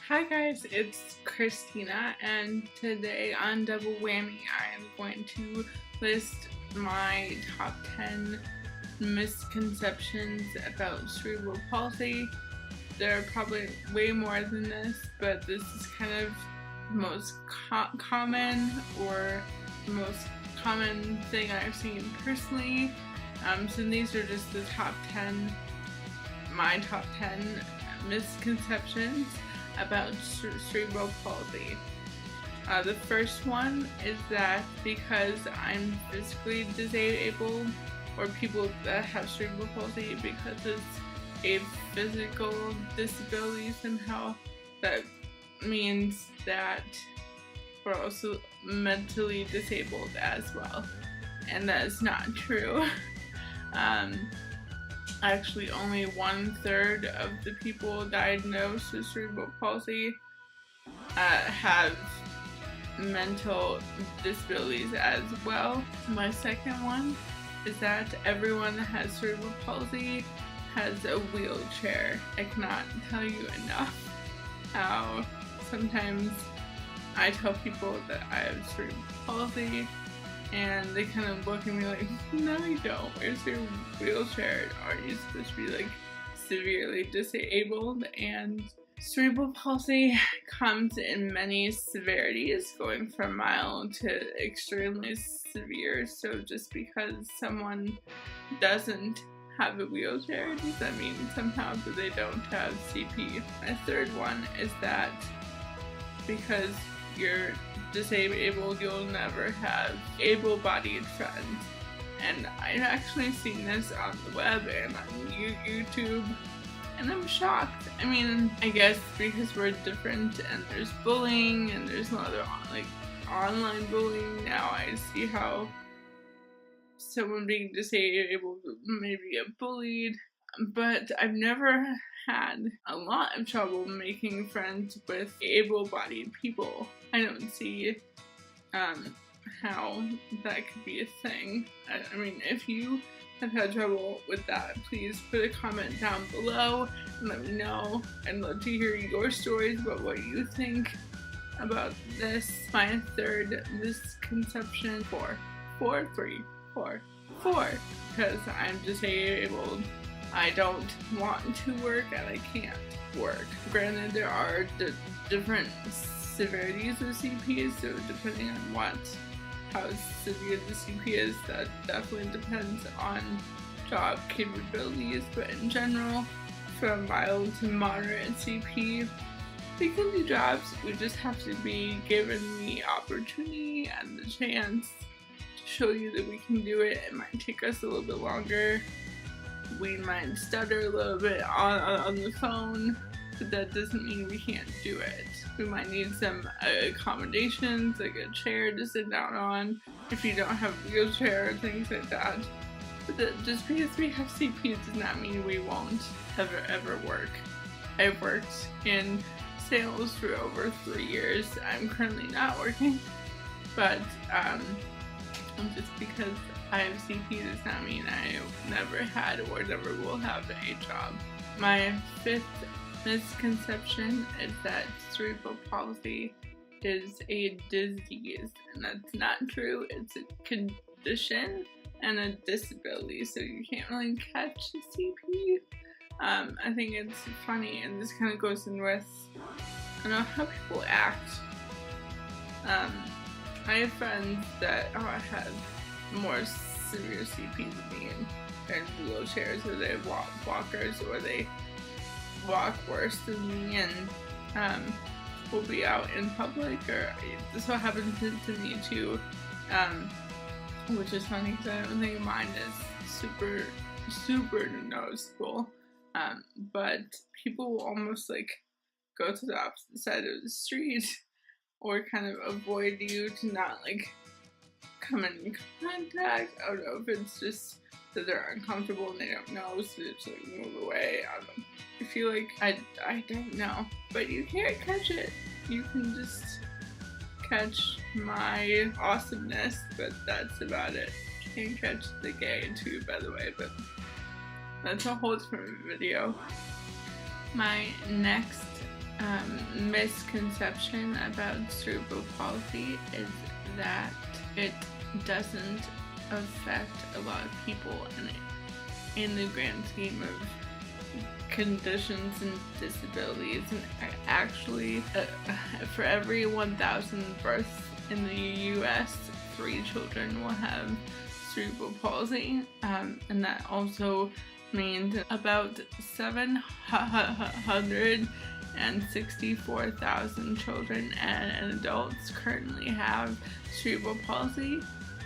Hi guys, it's Christina, and today on Double Whammy I am going to list my top 10 misconceptions about cerebral palsy. There are probably way more than this, but this is kind of the most common or the most common thing I've seen personally. So these are just the top 10, my top 10 misconceptions about cerebral palsy. The first one is that because I'm physically disabled, or people that have cerebral palsy, because it's a physical disability somehow, that means that we're also mentally disabled as well. And that is not true. Actually, only 1/3 of the people diagnosed with cerebral palsy have mental disabilities as well. My second one is that everyone that has cerebral palsy has a wheelchair. I cannot tell you enough how sometimes I tell people that I have cerebral palsy and they kind of look at me like, no you don't, where's your wheelchair? Aren't you supposed to be like severely disabled? And cerebral palsy comes in many severities, going from mild to extremely severe. So just because someone doesn't have a wheelchair, does that mean somehow that they don't have CP? My third one is that because you're disabled, you'll never have able-bodied friends. And I've actually seen this on the web and on YouTube, and I'm shocked. I mean, I guess because we're different and there's bullying and there's no other online bullying now, I see how someone being disabled may get bullied. But I've never had a lot of trouble making friends with able-bodied people. I don't see how that could be a thing. I mean, if you have had trouble with that, please put a comment down below and let me know. I'd love to hear your stories about what you think about this. My third misconception, four, because I'm disabled, I don't want to work and I can't work. Granted, there are different severities of CP, so depending on how severe the CP is, that definitely depends on job capabilities, but in general, from mild to moderate CP, we can do jobs. We just have to be given the opportunity and the chance to show you that we can do it. It might take us a little bit longer. We might stutter a little bit on the phone, but that doesn't mean we can't do it. We might need some accommodations, like a chair to sit down on, if you don't have a wheelchair or things like that. But just because we have CP does not mean we won't ever work. I've worked in sales for over 3 years. I'm currently not working, but just because I have CP does not mean I never had or never will have a job. My fifth misconception is that cerebral palsy is a disease, and that's not true. It's a condition and a disability, so you can't really catch CP. I think it's funny, and this kind of goes in with, I don't know, how people act. I have friends that have more severe CP than me, and they're in wheelchairs, or they have walkers, or they walk worse than me, and will be out in public, or this will happen to me too, which is funny because I don't think mine is super noticeable, but people will almost like go to the opposite side of the street or kind of avoid you to not like come in contact. I don't know if it's just that they're uncomfortable and they don't know, so they just like move away. I feel like I don't know, but you can't catch it. You can just catch my awesomeness, but that's about it. You can't catch the gay too, by the way, but that's a whole different video. My next misconception about cerebral palsy is that it doesn't affect a lot of people in the grand scheme of conditions and disabilities. And actually, for every 1,000 births in the US, 3 children will have cerebral palsy, and that also means about 764,000 children and adults currently have cerebral palsy,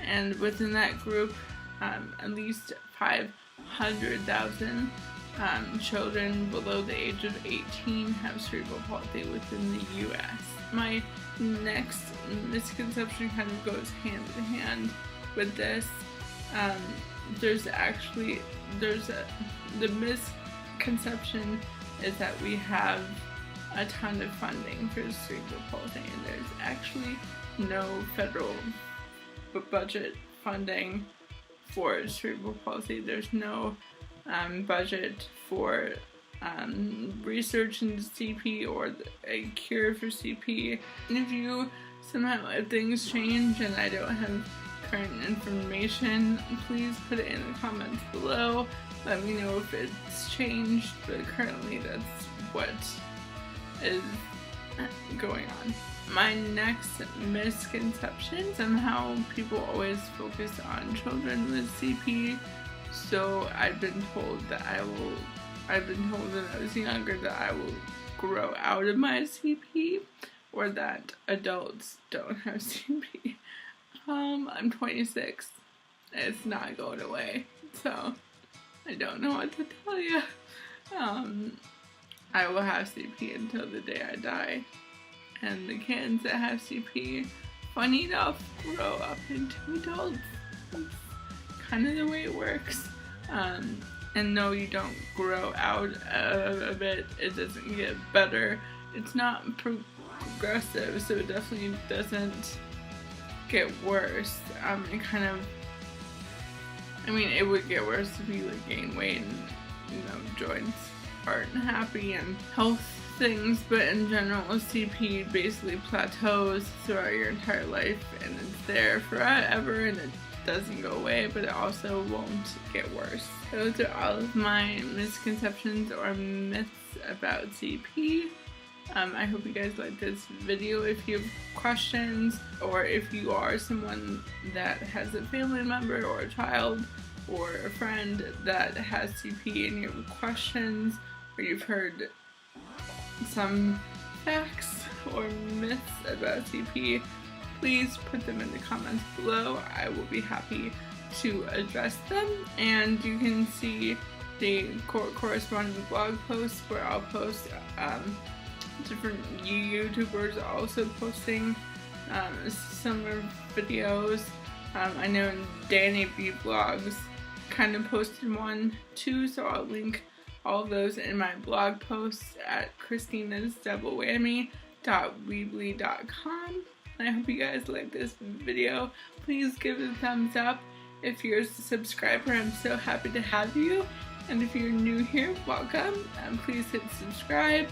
and within that group, at least 500,000 children below the age of 18 have cerebral palsy within the US. My next misconception kind of goes hand in hand with this. The misconception is that we have a ton of funding for cerebral palsy, and there's actually no federal budget funding for cerebral palsy. There's no budget for research into CP or a cure for CP. And if things change and I don't have current information, please put it in the comments below. Let me know if it's changed, but currently that's what is going on. My next misconception: somehow people always focus on children with CP, so I've been told when I was younger that I will grow out of my CP, or that adults don't have CP. I'm 26. It's not going away, so I don't know what to tell you. I will have CP until the day I die, and the kids that have CP, funny enough, grow up into adults. That's kind of the way it works. And no, you don't grow out of it. It doesn't get better. It's not progressive, so it definitely doesn't get worse. It would get worse if you gain weight and joints aren't happy and health things, but in general, CP basically plateaus throughout your entire life, and it's there forever, and it doesn't go away, but it also won't get worse. Those are all of my misconceptions or myths about CP. I hope you guys liked this video. If you have questions, or if you are someone that has a family member or a child or a friend that has CP and you have questions, or you've heard some facts or myths about CP, please put them in the comments below. I will be happy to address them, and you can see the corresponding blog posts where I'll post different YouTubers also posting similar videos. I know Danny B Vlogs kind of posted one too, so I'll link all of those in my blog posts at christinasdoublewhammy.weebly.com. And I hope you guys like this video. Please give it a thumbs up. If you're a subscriber, I'm so happy to have you. And if you're new here, welcome. Please hit subscribe.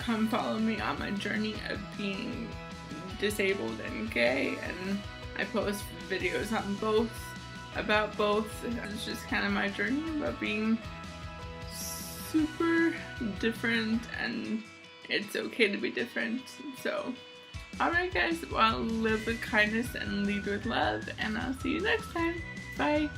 Come follow me on my journey of being disabled and gay. And I post videos on both, about both. It's just kind of my journey about being super different, and it's okay to be different. So, alright guys, well, live with kindness and lead with love, and I'll see you next time. Bye!